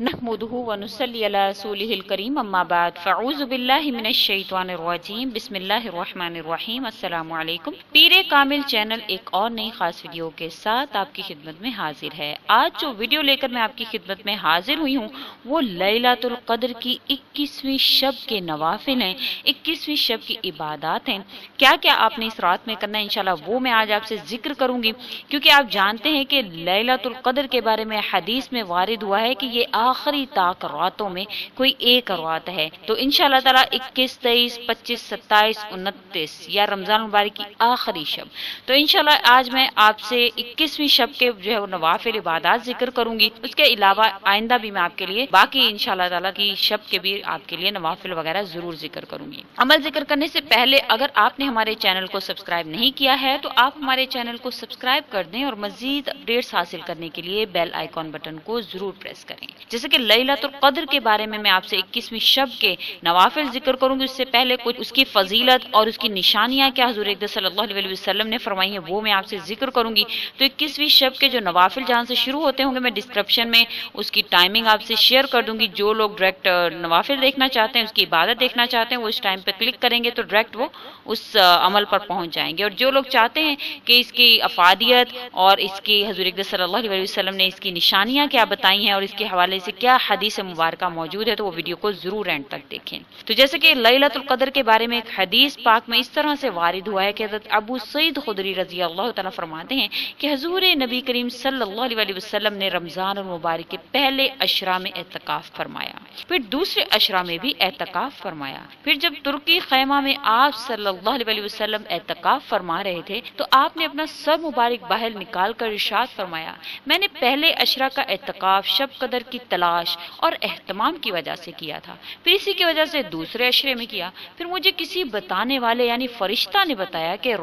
نحمده ونصلی علی رسولہ الکریم اما بعد فاعوذ باللہ من الشیطان الرجیم بسم اللہ الرحمن الرحیم السلام علیکم۔ پیر کامل چینل ایک اور نئی خاص ویڈیو کے ساتھ آپ کی خدمت میں حاضر ہے۔ آج جو ویڈیو لے کر میں آپ کی خدمت میں حاضر ہوئی ہوں وہ لیلۃ القدر کی 21ویں شب کے نوافل ہیں، 21ویں شب کی عبادات ہیں۔ کیا کیا آپ نے اس رات میں کرنا ہے انشاءاللہ وہ میں آج آپ سے ذکر کروں گی، کیونکہ آپ جانتے ہیں کہ لیلۃ القدر کے بارے میں حدیث میں وارد ہوا ہے کہ یہ آخری طاق راتوں میں کوئی ایک رات ہے۔ تو انشاءاللہ تعالی 21، 23، 25، 27، 29 یا رمضان مبارک کی آخری شب، تو انشاءاللہ آج میں آپ سے 21ویں شب کے جو ہے وہ نوافل عبادات ذکر کروں گی۔ اس کے علاوہ آئندہ بھی میں آپ کے لیے باقی انشاءاللہ تعالی کی شب کے بھی آپ کے لیے نوافل وغیرہ ضرور ذکر کروں گی۔ عمل ذکر کرنے سے پہلے اگر آپ نے ہمارے چینل کو سبسکرائب نہیں کیا ہے تو آپ ہمارے چینل کو سبسکرائب کر دیں اور مزید اپڈیٹس حاصل کرنے کے لیے بیل آئیکن بٹن کو ضرور پریس کریں۔ جیسے کہ لیلۃ القدر کے بارے میں آپ سے 21ویں شب کے نوافل ذکر کروں گی، اس سے پہلے کچھ اس کی فضیلت اور اس کی نشانیاں کیا حضور اقدس صلی اللہ علیہ وسلم نے فرمائی ہیں وہ میں آپ سے ذکر کروں گی۔ تو 21ویں شب کے جو نوافل جہاں سے شروع ہوتے ہوں گے میں ڈسکرپشن میں اس کی ٹائمنگ آپ سے شیئر کر دوں گی۔ جو لوگ ڈائریکٹ نوافل دیکھنا چاہتے ہیں، اس کی عبادت دیکھنا چاہتے ہیں، وہ اس ٹائم پہ کلک کریں گے تو ڈائریکٹ وہ اس عمل پر پہنچ جائیں گے۔ اور جو لوگ چاہتے ہیں کہ اس کی افادیت اور اس کی حضور اقدس صلی اللہ علیہ وسلم نے اس کی نشانیاں کیا بتائی ہیں اور اس کے حوالے سے کیا حدیث مبارکہ موجود ہے تو وہ ویڈیو کو ضرور اینڈ تک دیکھیں۔ تو جیسے کہ لیلۃ القدر کے بارے میں ایک حدیث پاک میں اس طرح سے وارد ہوا ہے کہ حضرت ابو سعید خدری رضی اللہ تعالیٰ فرماتے ہیں کہ حضور نبی کریم صلی اللہ علیہ وسلم نے رمضان المبارک کے پہلے اشرا میں اعتکاف فرمایا، پھر دوسرے اشرا میں بھی اعتکاف فرمایا، پھر جب ترکی خیمہ میں آپ صلی اللہ علیہ وسلم اعتکاف فرما رہے تھے تو آپ نے اپنا سر مبارک باہر نکال کر ارشاد فرمایا، میں نے پہلے اشرا کا اعتکاف شب قدر کی تلاش اور اہتمام کی وجہ سے کیا تھا، پھر اسی کی وجہ سے دوسرے اشرے میں کیا، پھر مجھے کسی بتانے والے یعنی فرشتہ نے بتایا کہ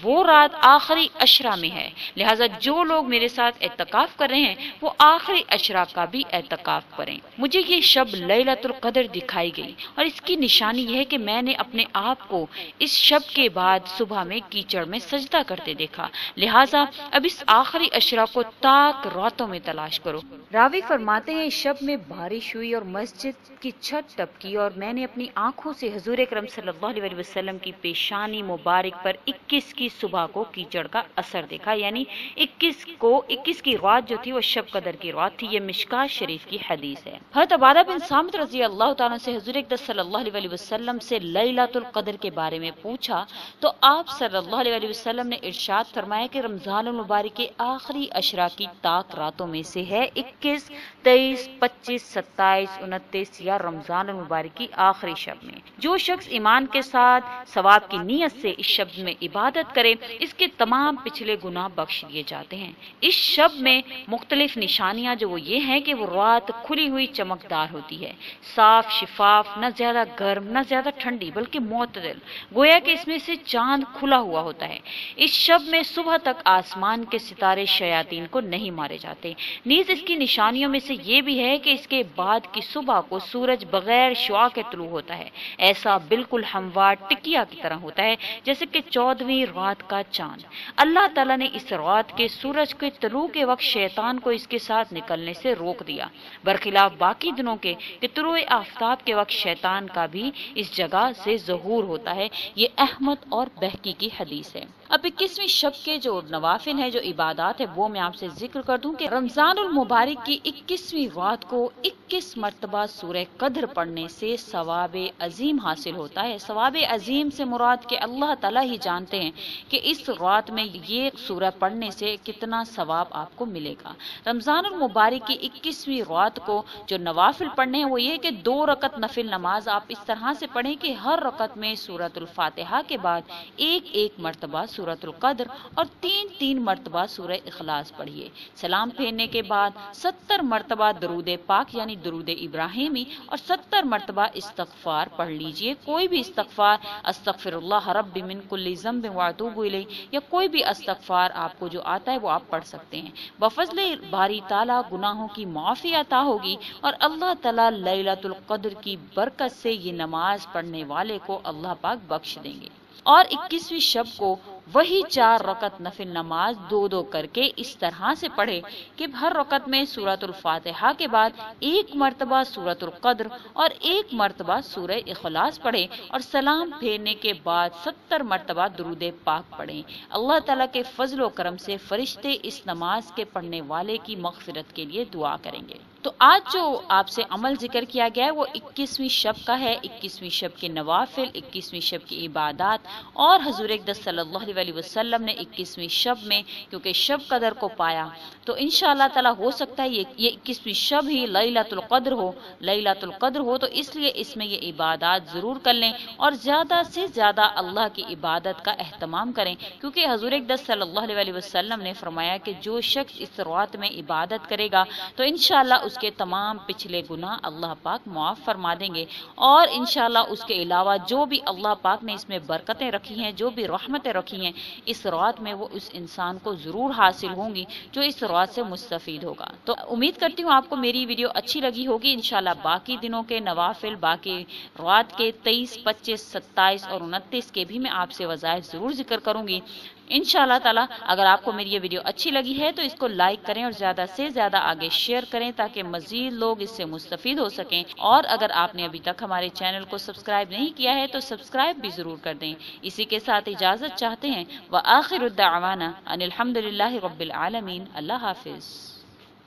وہ رات آخری اشرا میں ہے، لہٰذا جو لوگ میرے ساتھ اعتکاف کر رہے ہیں وہ آخری اشرا کا بھی اعتکاف کریں۔ مجھے یہ شب لیلۃ القدر دکھائی گئی اور اس کی نشانی یہ ہے کہ میں نے اپنے آپ کو اس شب کے بعد صبح میں کیچڑ میں سجدہ کرتے دیکھا، لہٰذا اب اس آخری اشرا کو طاق راتوں میں تلاش کرو۔ راوی فرماتے ہیں اس شب میں بارش ہوئی اور مسجد کی چھت ٹپکی اور میں نے اپنی آنکھوں سے حضور اکرم صلی اللہ علیہ وسلم کی پیشانی مبارک پر 21 کی صبح کو کیچڑ کا اثر دیکھا، یعنی 21 کی رات جو تھی وہ شب قدر کی رات تھی۔ یہ مشکات شریف کی حدیث ہے۔ حضرت عبادہ بن صامت رضی اللہ تعالیٰ سے حضور اقدس صلی اللہ علیہ وسلم سے لیلۃ القدر کے بارے میں پوچھا تو آپ صلی اللہ علیہ وسلم نے ارشاد فرمایا کہ رمضان المبارک کے آخری اشرا کی طاق راتوں میں سے ہے 21، 23، 25، 27، 29 یا رمضان المبارک کی آخری شب میں۔ جو شخص ایمان کے ساتھ ثواب کی نیت سے اس شب میں عبادت کرے اس کے تمام پچھلے گناہ بخش دیے جاتے ہیں۔ اس شب میں مختلف نشانیاں جو وہ یہ ہیں کہ وہ رات کھلی ہوئی چمکدار ہوتی ہے، صاف شفاف، نہ زیادہ گرم نہ زیادہ ٹھنڈی بلکہ معتدل، گویا کہ اس میں سے چاند کھلا ہوا ہوتا ہے۔ اس شب میں صبح تک آسمان کے ستارے شیاطین کو نہیں مارے جاتے۔ نیز اس کی نشانیوں میں سے یہ بھی ہے کہ اس کے بعد کی صبح کو سورج بغیر شعاع کے طلوع ہوتا ہے، ایسا بالکل ہموار ٹکیا کی طرح ہوتا ہے جیسے کہ 14ویں رات کا چاند۔ اللہ تعالیٰ نے اس رات کے سورج کے طلوع کے وقت شیطان کو اس کے ساتھ نکلنے سے روک دیا، برخلاف باقی دنوں کے کہ طلوع آفتاب کے وقت شیطان کا بھی اس جگہ سے ظہور ہوتا ہے۔ یہ احمد اور بہقی کی حدیث ہے۔ اب 21ویں شب کے جو نوافل ہیں، جو عبادات ہے وہ میں آپ سے ذکر کر دوں کہ رمضان المبارک کی 21ویں رات کو 21 مرتبہ سورہ قدر پڑھنے سے ثواب عظیم حاصل ہوتا ہے۔ ثواب عظیم سے مراد کہ اللہ تعالیٰ ہی جانتے ہیں کہ اس رات میں یہ سورہ پڑھنے سے کتنا ثواب آپ کو ملے گا۔ رمضان المبارک کی 21ویں رات کو جو نوافل پڑھنے ہیں وہ یہ کہ 2 رکعت نفل نماز آپ اس طرح سے پڑھیں کہ ہر رکعت میں سورۃ الفاتحہ کے بعد ایک مرتبہ سورۃ القدر اور 3 مرتبہ سورہ اخلاص پڑھیے۔ سلام پھیرنے کے بعد 70 مرتبہ درود پاک یعنی درود ابراہیمی اور 70 مرتبہ استغفار پڑھ لیجئے۔ کوئی بھی استغفار، استغفر اللہ رب من کل ذنب واتوب الیہ یا کوئی بھی استغفار آپ کو جو آتا ہے وہ آپ پڑھ سکتے ہیں۔ بفضل باری تعالیٰ گناہوں کی معافی عطا ہوگی اور اللہ تعالیٰ لیلۃ القدر کی برکت سے یہ نماز پڑھنے والے کو اللہ پاک بخش دیں گے۔ اور 21ویں شب کو وہی 4 رکعت نفل نماز دو دو کر کے اس طرح سے پڑھے کہ ہر رکعت میں سورۃ الفاتحہ کے بعد ایک مرتبہ سورۃ القدر اور ایک مرتبہ سورہ اخلاص پڑھے اور سلام پھیرنے کے بعد 70 مرتبہ درود پاک پڑھیں۔ اللہ تعالیٰ کے فضل و کرم سے فرشتے اس نماز کے پڑھنے والے کی مغفرت کے لیے دعا کریں گے۔ تو آج جو آپ سے عمل ذکر کیا گیا ہے وہ 21ویں شب کا ہے۔ 21ویں شب کے نوافل، 21ویں شب کی عبادات، اور حضور اقدس صلی اللہ علیہ وسلم نے 21ویں شب میں کیونکہ شب قدر کو پایا تو انشاءاللہ تعالی ہو سکتا ہے یہ 21ویں شب ہی لیلۃ القدر ہو، لیلۃ القدر ہو، تو اس لیے اس میں یہ عبادات ضرور کر لیں اور زیادہ سے زیادہ اللہ کی عبادت کا اہتمام کریں، کیونکہ حضور اقدس صلی اللہ علیہ وسلم نے فرمایا کہ جو شخص اس رات میں عبادت کرے گا تو انشاءاللہ اس کے تمام پچھلے گناہ اللہ پاک معاف فرما دیں گے، اور انشاءاللہ اس کے علاوہ جو بھی اللہ پاک نے اس میں برکتیں رکھی ہیں، جو بھی رحمتیں رکھی ہیں اس رات میں، وہ اس انسان کو ضرور حاصل ہوں گی جو اس رات سے مستفید ہوگا۔ تو امید کرتی ہوں آپ کو میری ویڈیو اچھی لگی ہوگی۔ انشاءاللہ باقی دنوں کے نوافل، باقی رات کے 23، 25، 27 اور 29 کے بھی میں آپ سے وظائف ضرور ذکر کروں گی انشاءاللہ تعالی۔ اگر آپ کو میری یہ ویڈیو اچھی لگی ہے تو اس کو لائک کریں اور زیادہ سے زیادہ آگے شیئر کریں تاکہ مزید لوگ اس سے مستفید ہو سکیں، اور اگر آپ نے ابھی تک ہمارے چینل کو سبسکرائب نہیں کیا ہے تو سبسکرائب بھی ضرور کر دیں۔ اسی کے ساتھ اجازت چاہتے ہیں، وآخر الدعوانا ان الحمد للہ رب العالمین۔ اللہ حافظ۔